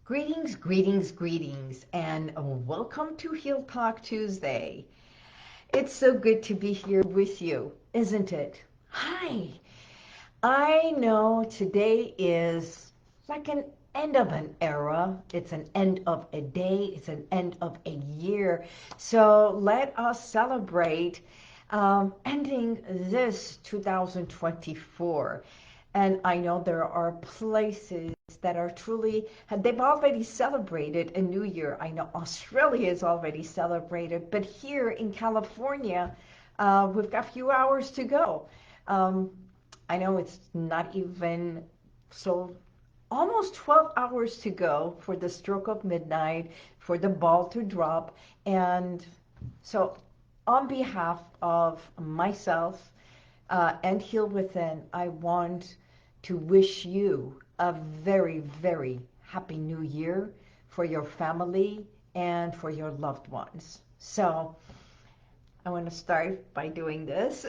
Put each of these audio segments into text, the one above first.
Greetings, greetings, greetings, and welcome to Heal Talk Tuesday. It's so good to be here with you, isn't it? Hi. I know today is like an end of an era. It's an end of a day. It's an end of a year. So let us celebrate ending this 2024. And I know there are places that are truly, they've already celebrated a new year. I know Australia has already celebrated, but here in California, we've got a few hours to go. Um, I know it's not even so, almost 12 hours to go for the stroke of midnight, for the ball to drop. And so on behalf of myself and Heal Within, I want to wish you a very, very happy new year for your family and for your loved ones. So I want to start by doing this.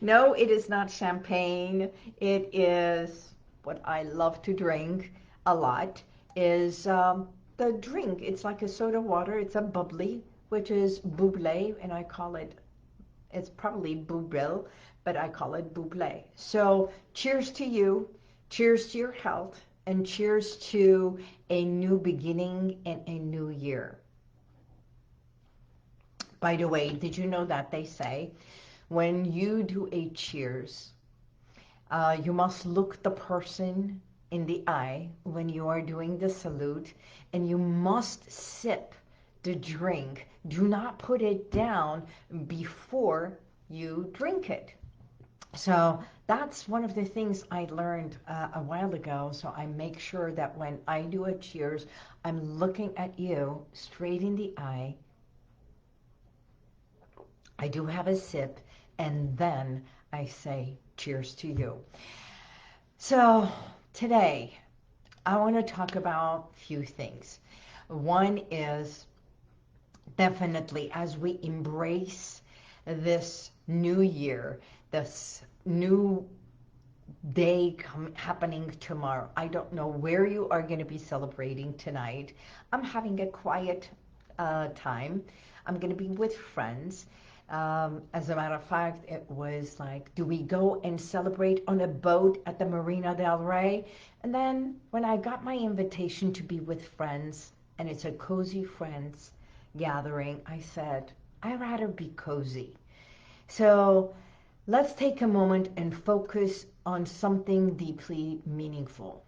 No, it is not champagne. It is what I love to drink a lot, is the drink. It's like a soda water. It's a bubbly, which is Buble, and I call it, it's probably Boubril, but I call it Buble. So cheers to you, cheers to your health, and cheers to a new beginning and a new year. By the way, did you know that they say when you do a cheers, you must look the person in the eye when you are doing the salute, and you must sip the drink. Do not put it down before you drink it. So that's one of the things I learned a while ago. So I make sure that when I do a cheers, I'm looking at you straight in the eye. I do have a sip, and then I say cheers to you. So today, I want to talk about a few things. One is definitely as we embrace this new year, this new day happening tomorrow. I don't know where you are going to be celebrating tonight. I'm having a quiet time. I'm going to be with friends. As a matter of fact, it was like, do we go and celebrate on a boat at the Marina del Rey? And then when I got my invitation to be with friends, and it's a cozy friends gathering, I said, I'd rather be cozy. So let's take a moment and focus on something deeply meaningful.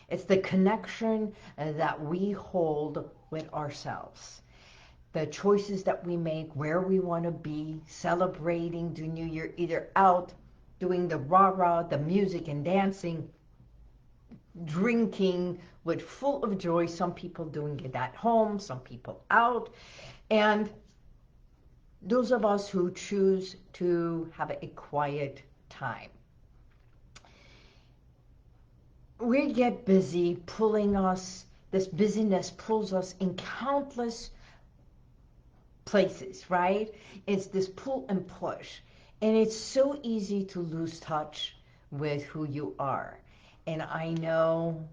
It's the connection that we hold with ourselves. The choices that we make, where we want to be, celebrating the new year, either out doing the rah-rah, the music and dancing, drinking with full of joy, some people doing it at home, some people out, and those of us who choose to have a quiet time. We get busy pulling us, this busyness pulls us in countless places, right? It's this pull and push. And it's so easy to lose touch with who you are. And I know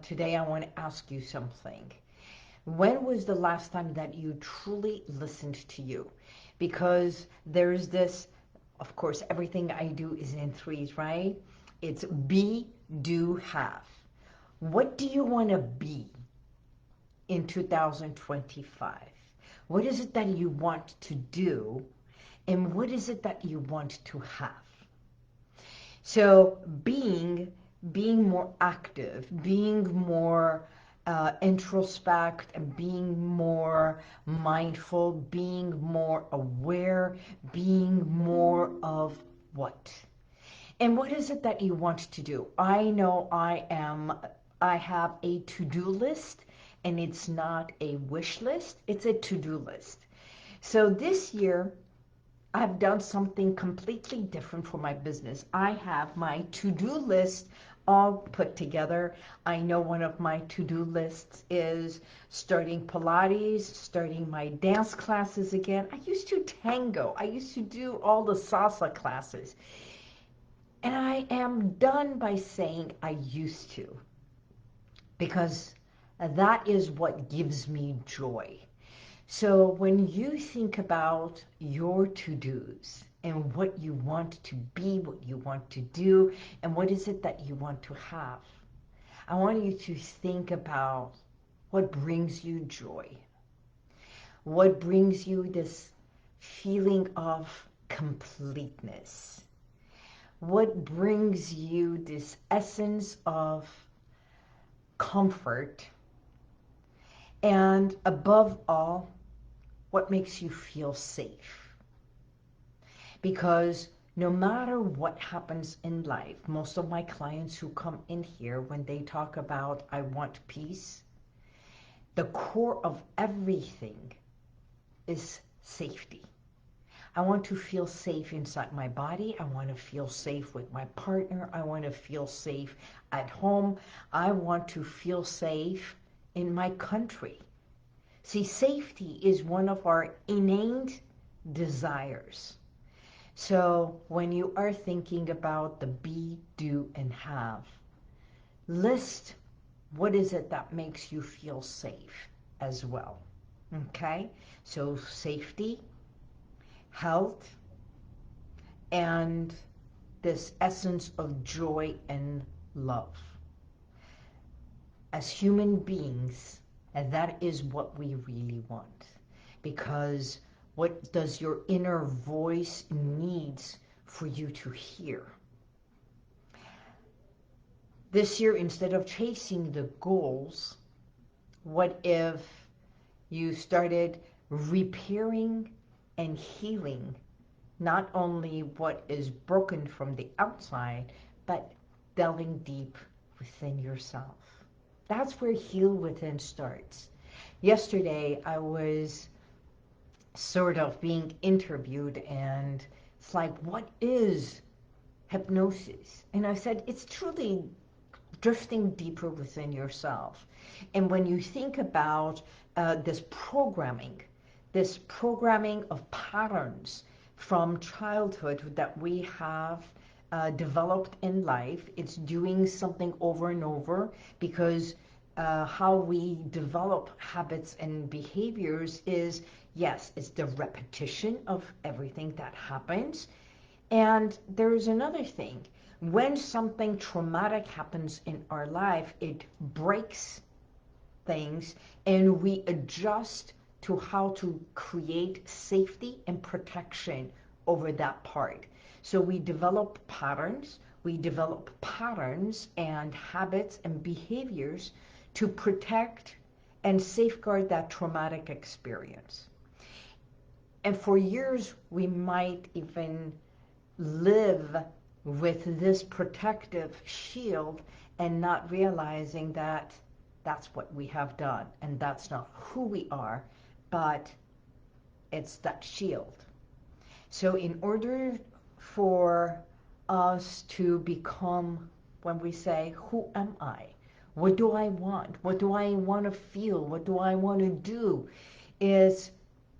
today I want to ask you something. When was the last time that you truly listened to you? Because there's this, of course, everything I do is in threes, right? It's be, do, have. What do you want to be in 2025? What is it that you want to do? And what is it that you want to have? So being more active, being more introspect, and being more mindful, being more aware, being more of what? And what is it that you want to do? I know I have a to-do list, and it's not a wish list, it's a to-do list. So this year, I've done something completely different for my business. I have my to-do list all put together. I know one of my to-do lists is starting Pilates, starting my dance classes again. I used to tango. I used to do all the salsa classes. And I am done by saying I used to, because that is what gives me joy. So when you think about your to-dos and what you want to be, what you want to do, and what is it that you want to have, I want you to think about what brings you joy. What brings you this feeling of completeness? What brings you this essence of comfort? And above all, what makes you feel safe? Because no matter what happens in life, most of my clients who come in here, when they talk about I want peace, the core of everything is safety. I want to feel safe inside my body. I want to feel safe with my partner. I want to feel safe at home. I want to feel safe in my country. See, safety is one of our innate desires. So when you are thinking about the be, do, and have, list what is it that makes you feel safe as well. Okay? So safety, health, and this essence of joy and love. As human beings, and that is what we really want. Because what does your inner voice needs for you to hear? This year, instead of chasing the goals, what if you started repairing and healing not only what is broken from the outside, but delving deep within yourself? That's where Heal Within starts. Yesterday, I was sort of being interviewed, and it's like, what is hypnosis? And I said, it's truly drifting deeper within yourself. And when you think about this programming of patterns from childhood that we have developed in life, it's doing something over and over, because how we develop habits and behaviors is, yes, it's the repetition of everything that happens. And there's another thing. When something traumatic happens in our life, it breaks things, and we adjust to how to create safety and protection over that part. So we develop patterns and habits and behaviors to protect and safeguard that traumatic experience. And for years, we might even live with this protective shield and not realizing that that's what we have done, and that's not who we are, but it's that shield. So in order for us to become, when we say, who am I? What do I want? What do I want to feel? What do I want to do? Is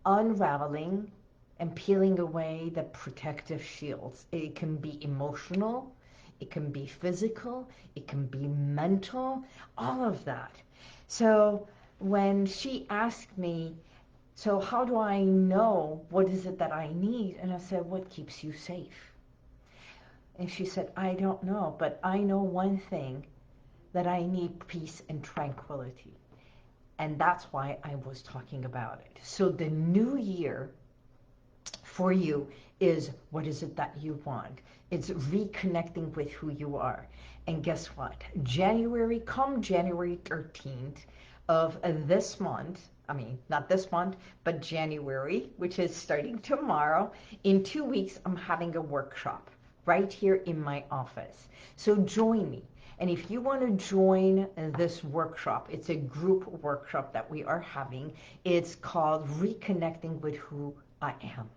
unraveling and peeling away the protective shields. It can be emotional, it can be physical, it can be mental, all of that. So when she asked me, so how do I know what is it that I need? And I said, what keeps you safe? And she said, I don't know, but I know one thing, that I need peace and tranquility. And that's why I was talking about it. So the new year for you is, what is it that you want? It's reconnecting with who you are. And guess what? Come January 13th of this month, I mean, not this month, but January, which is starting tomorrow, in 2 weeks, I'm having a workshop right here in my office. So join me. And if you want to join this workshop, it's a group workshop that we are having. It's called Reconnecting with Who I Am.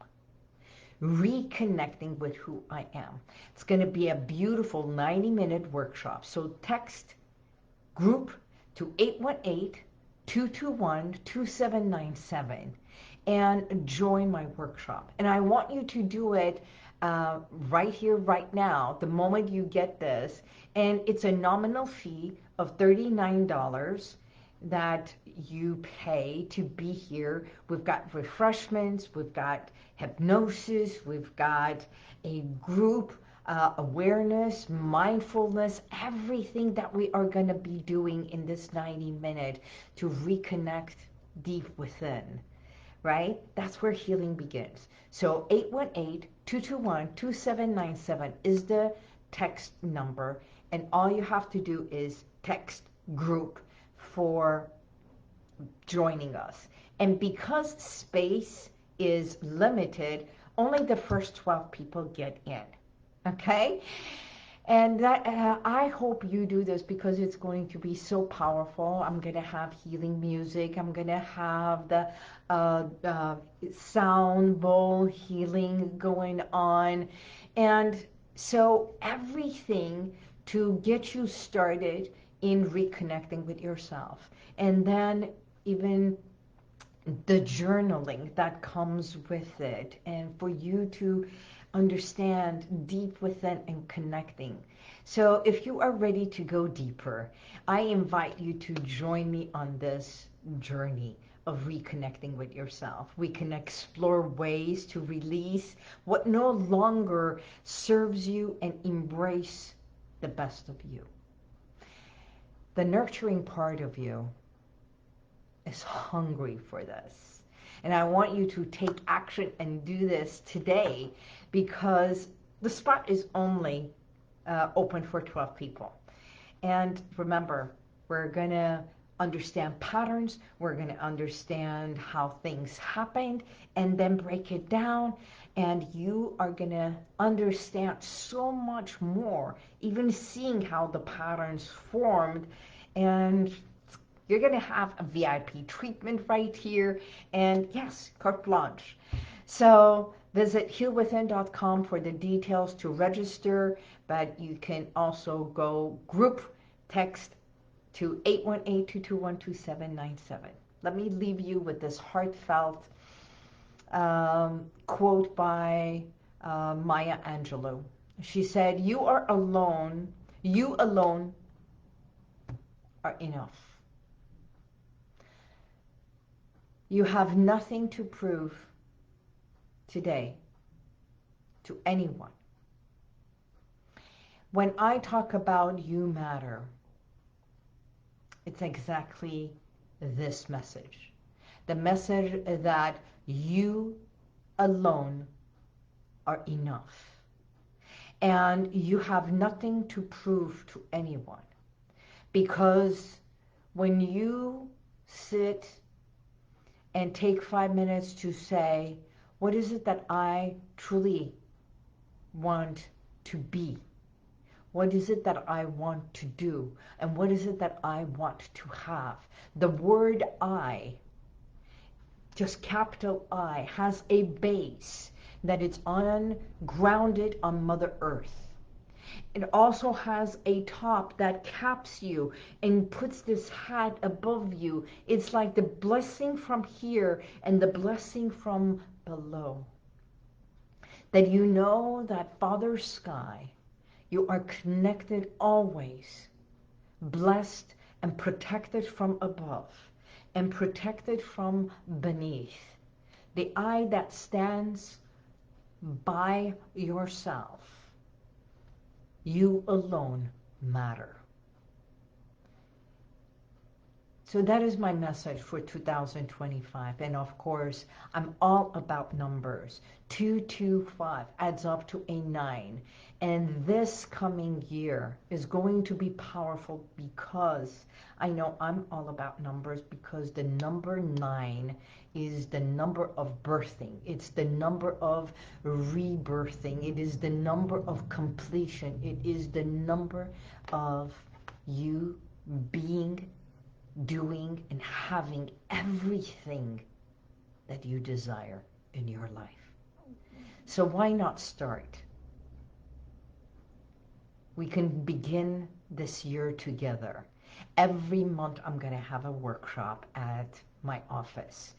Reconnecting with who I am. It's going to be a beautiful 90-minute workshop. So text group to 818-221-2797 and join my workshop. And I want you to do it right here, right now, the moment you get this. And it's a nominal fee of $39 that you pay to be here. We've got refreshments, we've got hypnosis, we've got a group awareness, mindfulness, everything that we are going to be doing in this 90 minute to reconnect deep within, right? That's where healing begins. So 818-221-2797 is the text number, and all you have to do is text group for joining us. And because space is limited, only the first 12 people get in, okay? And that, I hope you do this because it's going to be so powerful. I'm going to have healing music. I'm going to have the sound bowl healing going on. And so everything to get you started in reconnecting with yourself. And then even the journaling that comes with it, and for you to understand deep within and connecting. So if you are ready to go deeper, I invite you to join me on this journey of reconnecting with yourself. We can explore ways to release what no longer serves you and embrace the best of you. The nurturing part of you is hungry for this. And I want you to take action and do this today, because the spot is only open for 12 people. And remember, we're going to understand patterns, we're going to understand how things happened, and then break it down. And you are going to understand so much more, even seeing how the patterns formed. And you're going to have a VIP treatment right here. And yes, carte blanche. So visit HealWithin.com for the details to register. But you can also go group text to 818-221-2797. Let me leave you with this heartfelt quote by Maya Angelou. She said, "You are alone. You alone are enough. You have nothing to prove today to anyone." When I talk about you matter, it's exactly this message. The message that you alone are enough. And you have nothing to prove to anyone. Because when you sit and take 5 minutes to say, what is it that I truly want to be? What is it that I want to do? And what is it that I want to have? The word I, just capital I, has a base that it's grounded on Mother Earth. It also has a top that caps you and puts this hat above you. It's like the blessing from here and the blessing from below. That you know that Father Sky, you are connected always, blessed and protected from above and protected from beneath. The I that stands by yourself. You alone matter. So that is my message for 2025. And of course, I'm all about numbers. 225 adds up to a 9. And this coming year is going to be powerful because I know I'm all about numbers, because the number 9 is the number of birthing. It's the number of rebirthing. It is the number of completion. It is the number of you being, doing, and having everything that you desire in your life. So why not start? We can begin this year together. Every month I'm going to have a workshop at my office.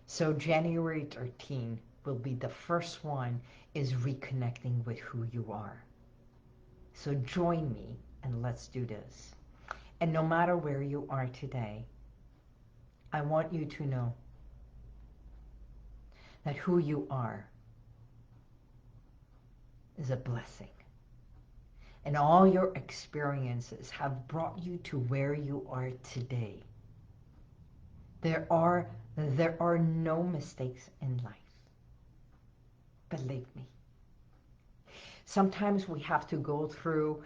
So January 13 will be the first one, is reconnecting with who you are. So join me and let's do this. And no matter where you are today, I want you to know that who you are is a blessing. And all your experiences have brought you to where you are today. There are no mistakes in life. Believe me. Sometimes we have to go through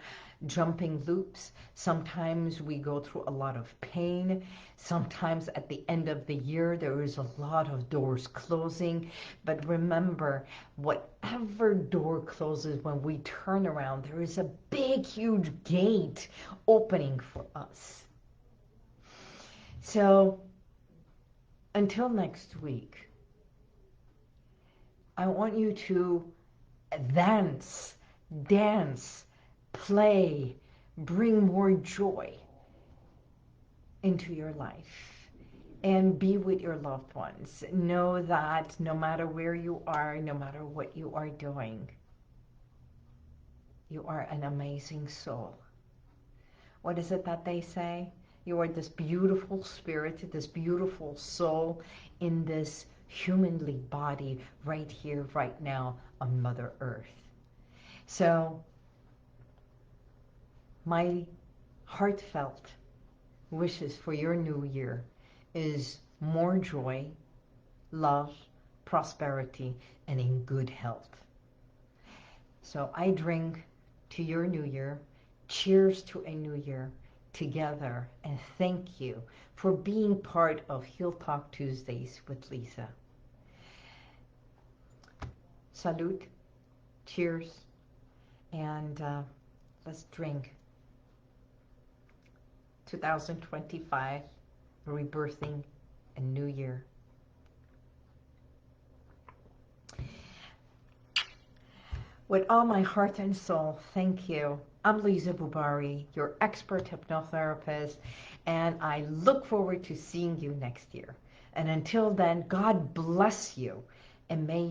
jumping loops. Sometimes we go through a lot of pain. Sometimes at the end of the year, there is a lot of doors closing. But remember, whatever door closes, when we turn around, there is a big, huge gate opening for us. So until next week, I want you to dance, play, bring more joy into your life and be with your loved ones. Know that no matter where you are, no matter what you are doing, you are an amazing soul. What is it that they say? You are this beautiful spirit, this beautiful soul in this humanly body right here, right now on Mother Earth. So my heartfelt wishes for your new year is more joy, love, prosperity, and in good health. So I drink to your new year. Cheers to a new year together, and thank you for being part of Heal Talk Tuesdays with Liza. Salute, cheers, and let's drink. 2025, rebirthing a new year. With all my heart and soul, thank you. I'm Liza Boubari, your expert hypnotherapist, and I look forward to seeing you next year. And until then, God bless you, and may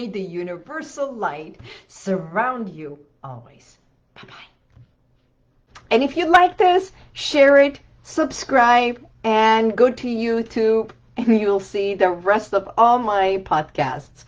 the universal light surround you always. Bye-bye. And if you like this, share it, subscribe, and go to YouTube, and you'll see the rest of all my podcasts.